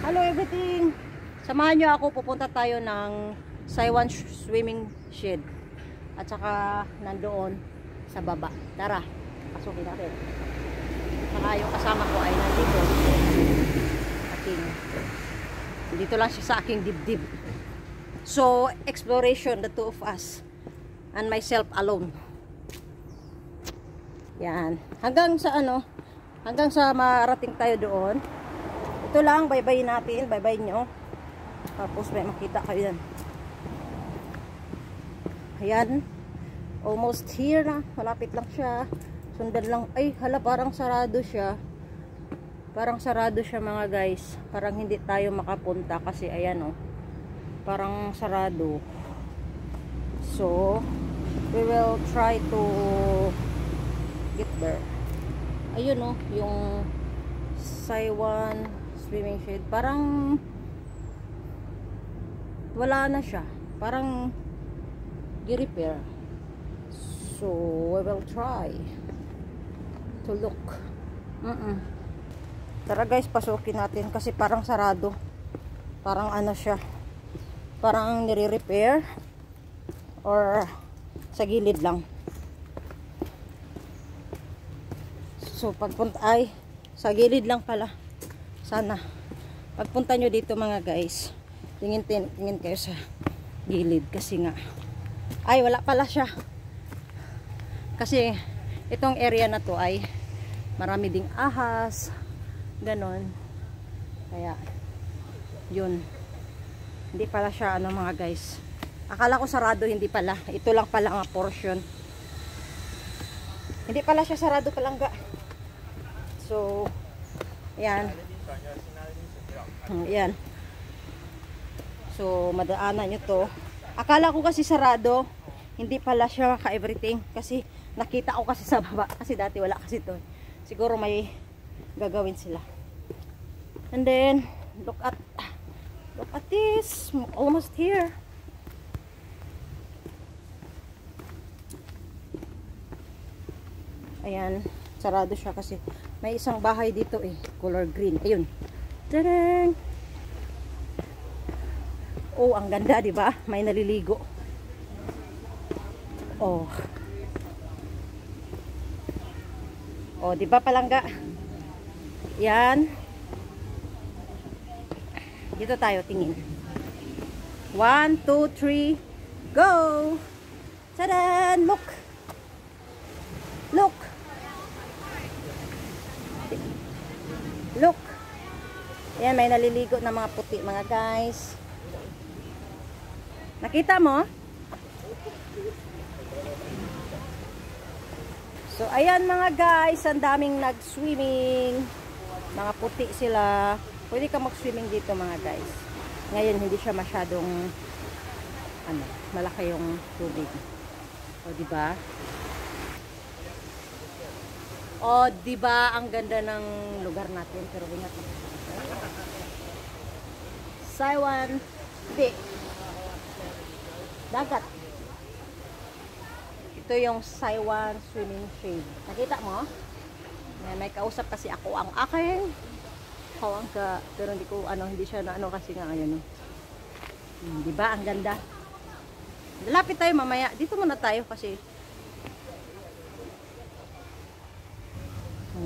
Hello everything! Samahan nyo ako, pupunta tayo ng Saiwan Swimming Shed. At saka nandoon sa baba. Tara, pasukin natin. Saka yung kasama ko ay nandito. Dito lang siya sa aking dibdib. So, exploration, the two of us. And myself alone. Yan. Hanggang sa marating tayo doon. Ito lang, bye-bye natin, bye-bye nyo. Tapos may makita kayo yan. Ayan. Almost here na. Malapit lang siya. Sundan lang. Ay, hala, parang sarado siya. Parang sarado siya mga guys. Parang hindi tayo makapunta kasi ayan oh. Parang sarado. So, we will try to get there. Ayun oh, yung Saiwan Swimming Shed. Parang wala na siya. Parang i-repair. So, we will try to look. Tara guys, pasukin natin kasi parang sarado. Parang ano siya. Parang nire-repair or sa gilid lang. So, pagpunta ay sa gilid lang pala. Sana. Pagpunta nyo dito mga guys, tingin kayo sa gilid kasi nga. Ay, wala pala siya. Kasi itong area na to ay marami ding ahas. Ganon. Kaya, yun. Hindi pala siya ano mga guys. Akala ko sarado, hindi pala. Ito lang pala ang portion. Hindi pala siya sarado palangga. So, ayan. Ayan. So, madaanan nyo to. Akala ko kasi sarado. Hindi pala siya ka-everything. Kasi, nakita ko kasi sa baba. Kasi dati wala kasi to. Siguro may gagawin sila. And then, look at this. Almost here. Ayan. Sarado siya kasi may isang bahay dito eh. Color green. Ayun. Tadang! Oh, ang ganda, di ba? May naliligo. Oh. Oh, di ba palangga? Yan. Dito tayo tingin. 1, 2, 3, go! Tadan! Look! Look! Look! Ayan, may naliligo na mga puti mga guys. Nakita mo? So, ayan mga guys, ang daming nag-swimming. Mga puti sila. Pwede ka mag-swimming dito mga guys. Ngayon, hindi siya masyadong malaki yung tubig. O, diba? O, diba ang ganda ng lugar natin? Pero ingat na. Saiwan. Hindi. Dagat. Ito yung Saiwan Swimming Shed. Nakita mo? May kausap kasi ako ang aking hawang ka. Pero hindi siya na kasi nga ngayon. Diba? Ang ganda. Lapit tayo mamaya. Dito muna tayo kasi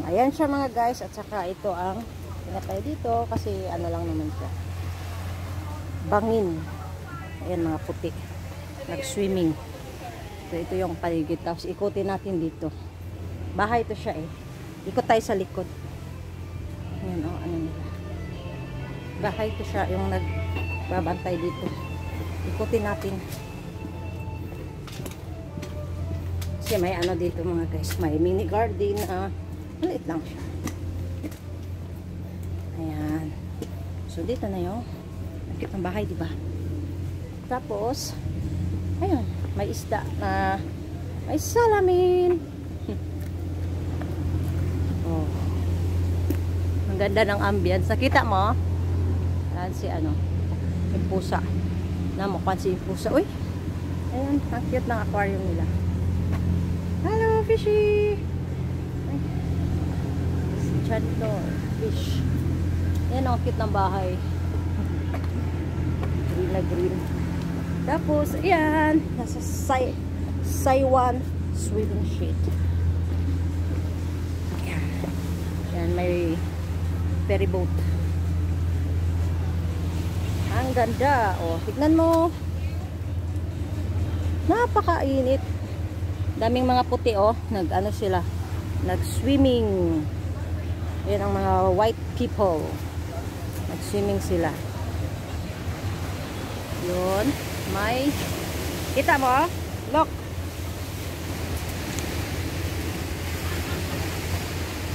ayan siya mga guys. At saka ito ang ingat tayo dito kasi ano lang naman siya. Bangin. Ayan mga puti. Nag-swimming. So, ito yung paligid. Tapos ikutin natin dito. Bahay ito siya eh. Ikot tayo sa likod. Ayan o. Ano nila. Bahay ito siya. Yung nagbabantay dito. Ikutin natin. Kasi may ano dito mga guys. May mini garden. Maliit lang siya. Ayan. So, dito na yung nakit ng bahay, diba? Tapos, ayun, may isda na may salamin. Oh. Ang ganda ng ambience. Nakita mo? Ayan si yung pusa. Namukan si pusa. Uy! Ayan, ang cute ng aquarium nila. Hello, fishy! Si Chandor fish. Yan ang cute ng bahay. Green na green. Tapos, ayan. Nasa Saiwan swimming sheet. Ayan. Yan, may ferry boat. Ang ganda. O, tignan mo. Napakainit. Daming mga puti, oh. Nag-ano sila. Nag-swimming. Yan ang mga white people. Nag-swimming sila. Yun. May, kita mo, look.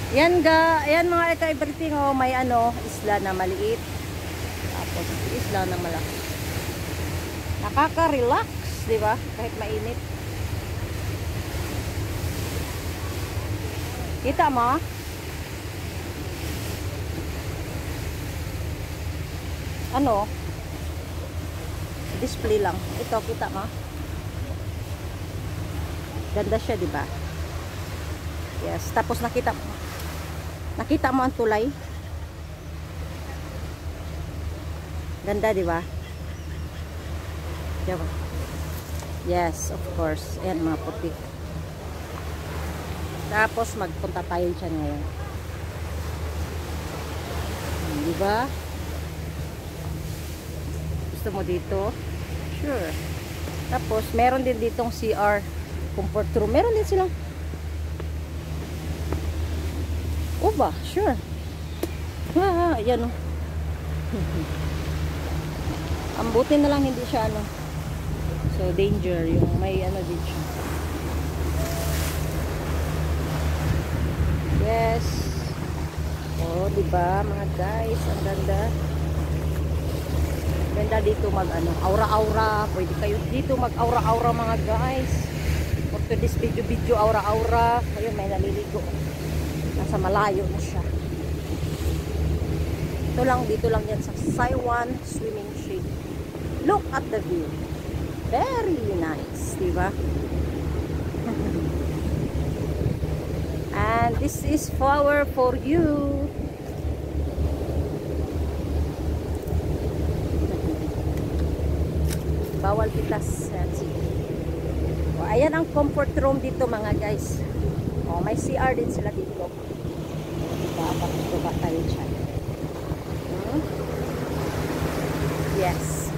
Yan ayan mga everything, oh, may ano, isla na maliit. Tapos isla na malaki. Nakaka-relax, di ba? Kahit mainit. Kita mo? Ano? Display lang. Ito, kita mo? Ganda siya, di ba? Yes. Tapos nakita mo ang tulay. Ganda, di ba? Diba? Yes, of course. Ayan, mga puti. Tapos magpunta tayo dyan ngayon. Di ba? Gusto mo dito? Sure. Tapos, meron din ditong CR comfort room. Meron din silang ba? Sure. Ayan o. Ang buti na lang hindi siya ano. So, danger. Yung may ano din siya. Yes. Oh, diba mga guys? Ang ganda. Ganda dito mag ano, aura-aura. Pwede kayo dito mag aura-aura mga guys. For this video aura-aura. Ayun, may naliligo. Nasa malayo na siya. Ito lang, dito lang yan sa Saiwan swimming sheet. Look at the view. Very nice, diba? And this is flower for you. Bawal pitas. O, ayan ang comfort room dito mga guys. O, may CR din sila dito. Diba? Tapos diba tayo dyan. Yes.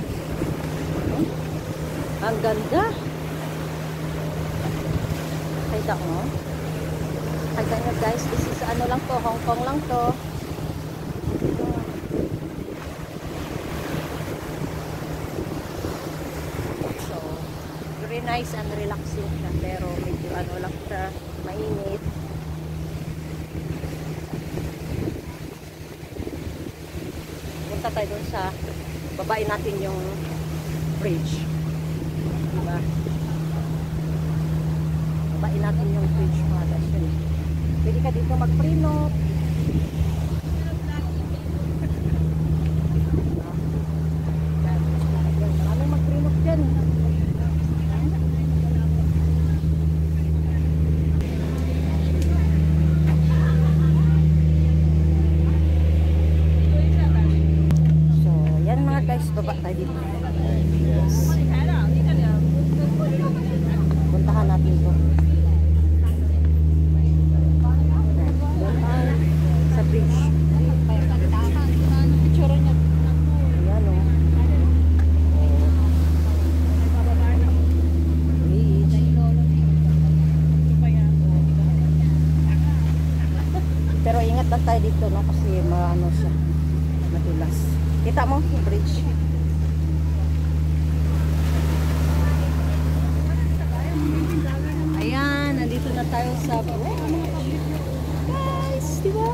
Ang ganda. Kita mo? Kita nyo guys, this is ano lang to, Hong Kong lang to. So, very nice and relaxing siya. Pero medyo ano lang siya, mainit. Punta tayo dun sa babae natin yung bridge. Diba? Babae natin yung bridge mga guys. Pwede ka dito mag-pre-note. Maraming mag-pre-note dyan. So, yan mga guys. Baba tayo dito. Yes. Puntahan natin ito. Sa bridge. Picture niya. Ayan o. Bridge. Pero ingat lang tayo dito, no? Kasi maano siya. Matulas. Kita mo yung bridge. Ayan, nandito na tayo sa bridge. Guys, diba?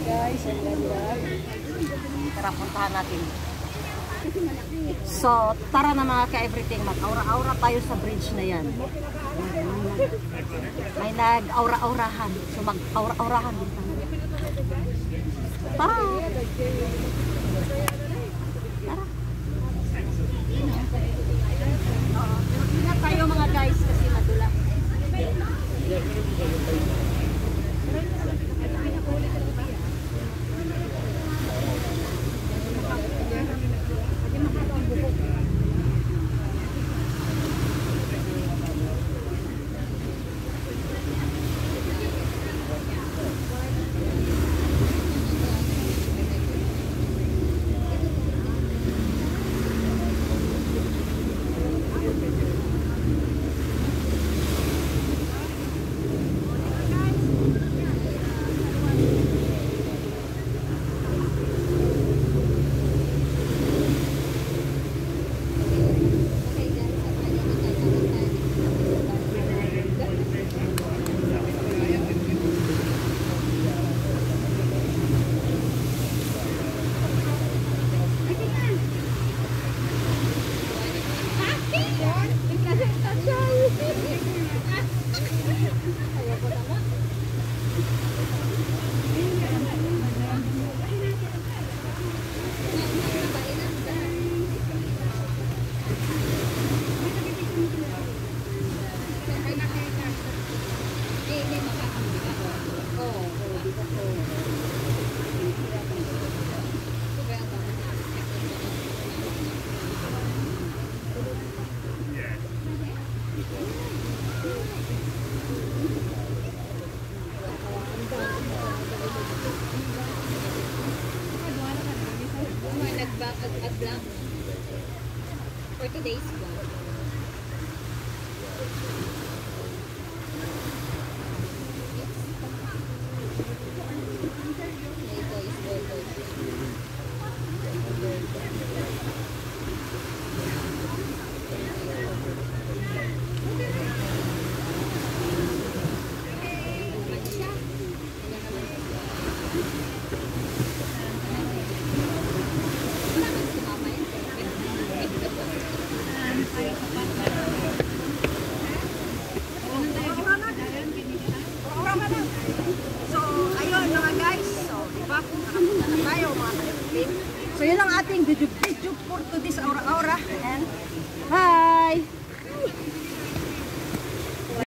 Guys, ang ganda. Tara, puntahan natin. So, tara na mga ka-everything. Mag-aura-aura tayo sa bridge na yan. May nag-aura-aurahan. So, mag-aura-aurahan din tayo. Bye! nag-back at black for today's vlog. So yun ang ating video for today's aura-aura and bye!